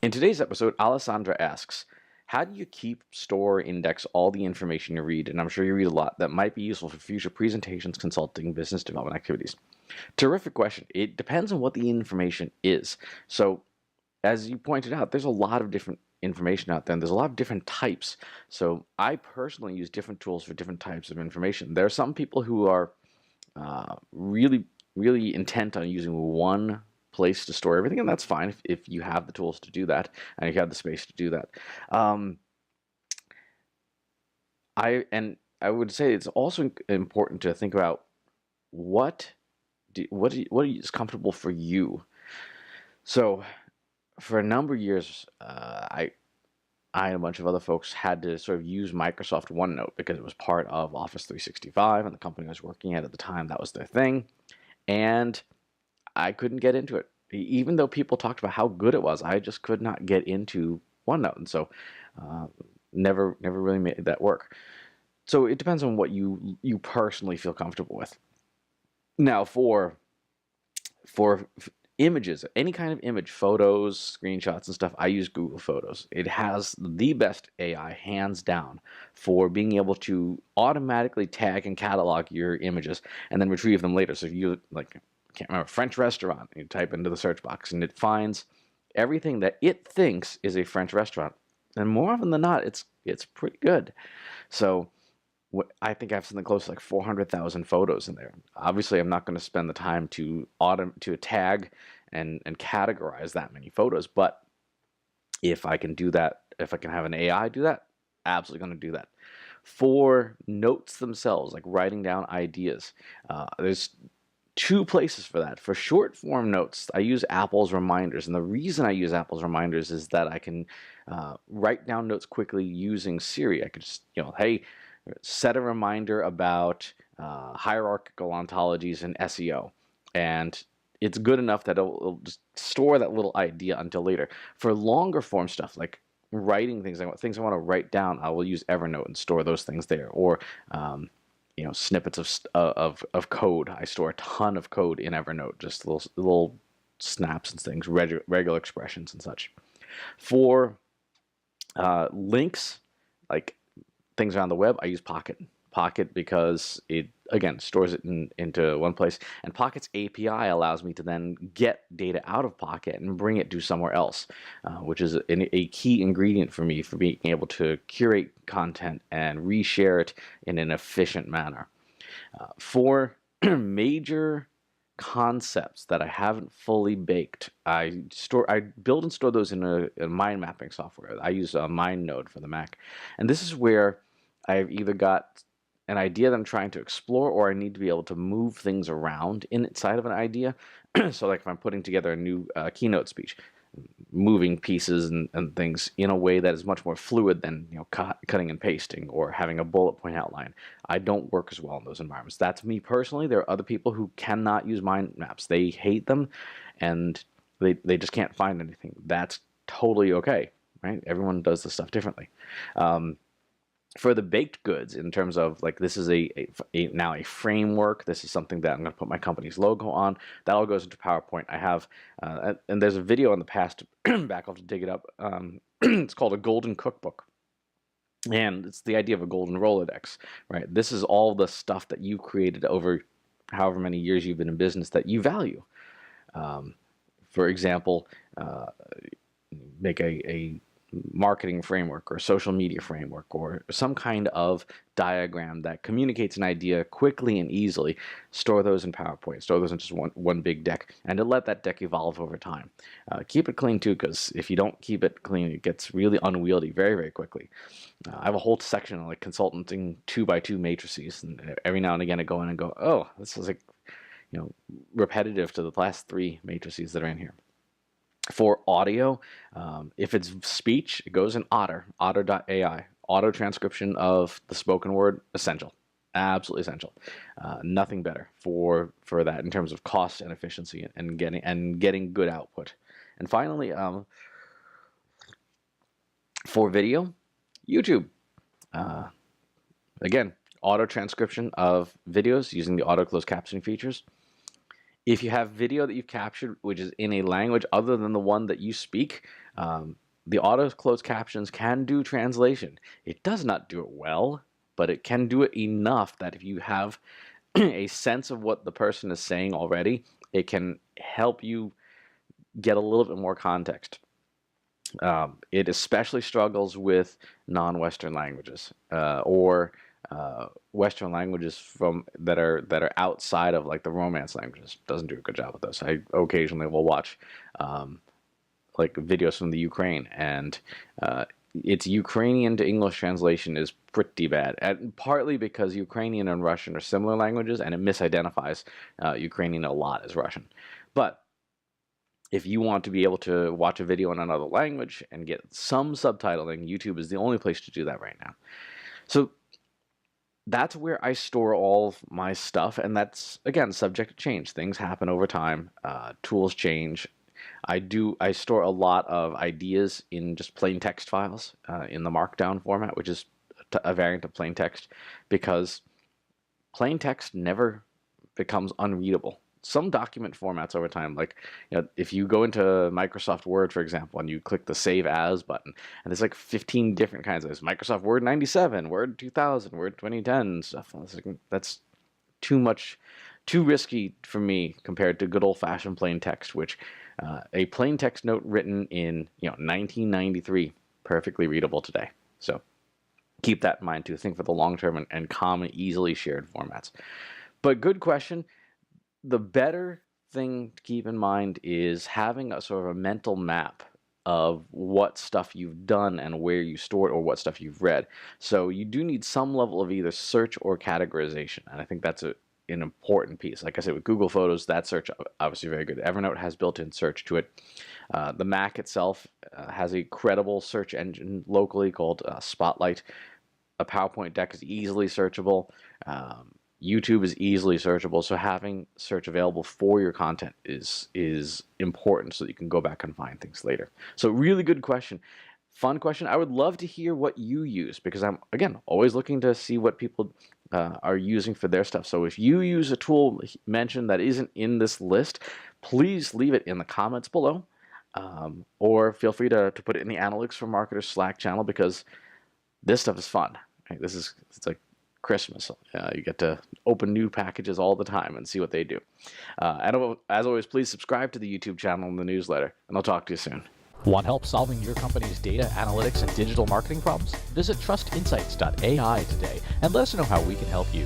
In today's episode, Alessandra asks, how do you keep, store, index all the information you read, and I'm sure you read a lot, that might be useful for future presentations, consulting, business development activities? Terrific question. It depends on what the information is. So, as you pointed out, there's a lot of different information out there, and there's a lot of different types. So, I personally use different tools for different types of information. There are some people who are really, really intent on using one place to store everything, and that's fine if you have the tools to do that and if you have the space to do that. Um, I would say it's also important to think about what what is comfortable for you. So for a number of years, I and a bunch of other folks had to sort of use Microsoft OneNote because it was part of Office 365, and the company I was working at the time, that was their thing. And I couldn't get into it. Even though people talked about how good it was, I just could not get into OneNote, and so uh, never really made that work. So it depends on what you personally feel comfortable with. Now, for images, any kind of image, photos, screenshots, and stuff, I use Google Photos. It has the best AI, hands down, for being able to automatically tag and catalog your images and then retrieve them later. So if you like, can't remember, French restaurant, you type into the search box and it finds everything that it thinks is a French restaurant, and more often than not, it's pretty good. So I think I have something close to like 400,000 photos in there. Obviously, I'm not going to spend the time to tag and categorize that many photos, but if I can do that, if I can have an AI do that, absolutely going to do that. For notes themselves, like writing down ideas, there's two places for that. For short form notes, I use Apple's reminders, and the reason I use Apple's reminders is that I can write down notes quickly using Siri. I could just, hey, set a reminder about hierarchical ontologies in SEO, and it's good enough that it'll just store that little idea until later. For longer form stuff like writing things I want to write down, I will use Evernote and store those things there. Or snippets of code. I store a ton of code in Evernote, just little snaps and things, regular expressions and such. For links, like things around the web, I use Pocket. Pocket because it, again, stores it into one place. And Pocket's API allows me to then get data out of Pocket and bring it to somewhere else, which is a key ingredient for me for being able to curate content and reshare it in an efficient manner. For major concepts that I haven't fully baked, I build and store those in a mind mapping software. I use Mindnode for the Mac, and this is where I've either got an idea that I'm trying to explore, or I need to be able to move things around inside of an idea. So, like if I'm putting together a new keynote speech, moving pieces and things in a way that is much more fluid than cutting and pasting or having a bullet point outline. I don't work as well in those environments. That's me personally. There are other people who cannot use mind maps. They hate them, and they just can't find anything. That's totally okay, right? Everyone does this stuff differently. For the baked goods, in terms of like, this is now a framework, this is something that I'm going to put my company's logo on, that all goes into PowerPoint. I have and there's a video in the past back, I'll have to dig it up. It's called a golden cookbook, and it's the idea of a golden Rolodex, right? This is all the stuff that you created over however many years you've been in business that you value. For example, make a marketing framework or social media framework or some kind of diagram that communicates an idea quickly and easily. Store those in PowerPoint, store those in just one big deck, and to let that deck evolve over time. Keep it clean too, because if you don't keep it clean, it gets really unwieldy very quickly. I have a whole section on like consulting 2x2 matrices, and every now and again I go in and go, oh, this is like repetitive to the last 3 matrices that are in here. For audio, if it's speech, it goes in Otter.ai. Auto transcription of the spoken word, essential. Absolutely essential. Nothing better for that in terms of cost and efficiency and getting good output. And finally, for video, YouTube. Again, auto transcription of videos using the auto closed captioning features. If you have video that you've captured which is in a language other than the one that you speak, the auto closed captions can do translation. It does not do it well, but it can do it enough that if you have a sense of what the person is saying already, it can help you get a little bit more context. It especially struggles with non-Western languages or Western languages from that are outside of like the Romance languages. Doesn't do a good job with those. I occasionally will watch like videos from the Ukraine, and its Ukrainian to English translation is pretty bad. And partly because Ukrainian and Russian are similar languages, and it misidentifies Ukrainian a lot as Russian. But if you want to be able to watch a video in another language and get some subtitling, YouTube is the only place to do that right now. So that's where I store all of my stuff, and that's, again, subject to change. Things happen over time. Tools change. I store a lot of ideas in just plain text files in the Markdown format, which is a variant of plain text, because plain text never becomes unreadable. Some document formats over time, like, if you go into Microsoft Word, for example, and you click the Save As button, and there's like 15 different kinds of this. Microsoft Word 97, Word 2000, Word 2010 stuff. That's too risky for me compared to good old-fashioned plain text, which a plain text note written in 1993, perfectly readable today. So keep that in mind too. Think for the long term and common, easily shared formats. But good question. The better thing to keep in mind is having a sort of a mental map of what stuff you've done and where you store it, or what stuff you've read. So you do need some level of either search or categorization, and I think that's an important piece. Like I said, with Google Photos, that search obviously very good. Evernote has built-in search to it. The Mac itself has a credible search engine locally called Spotlight. A PowerPoint deck is easily searchable. YouTube is easily searchable, so having search available for your content is important so that you can go back and find things later. So really good question. Fun question. I would love to hear what you use, because I'm, again, always looking to see what people are using for their stuff. So if you use a tool mentioned that isn't in this list, please leave it in the comments below, or feel free to put it in the Analytics for Marketers Slack channel, because this stuff is fun. Right? It's like Christmas. You get to open new packages all the time and see what they do. And as always, please subscribe to the YouTube channel and the newsletter, and I'll talk to you soon. Want help solving your company's data, analytics, and digital marketing problems? Visit trustinsights.ai today and let us know how we can help you.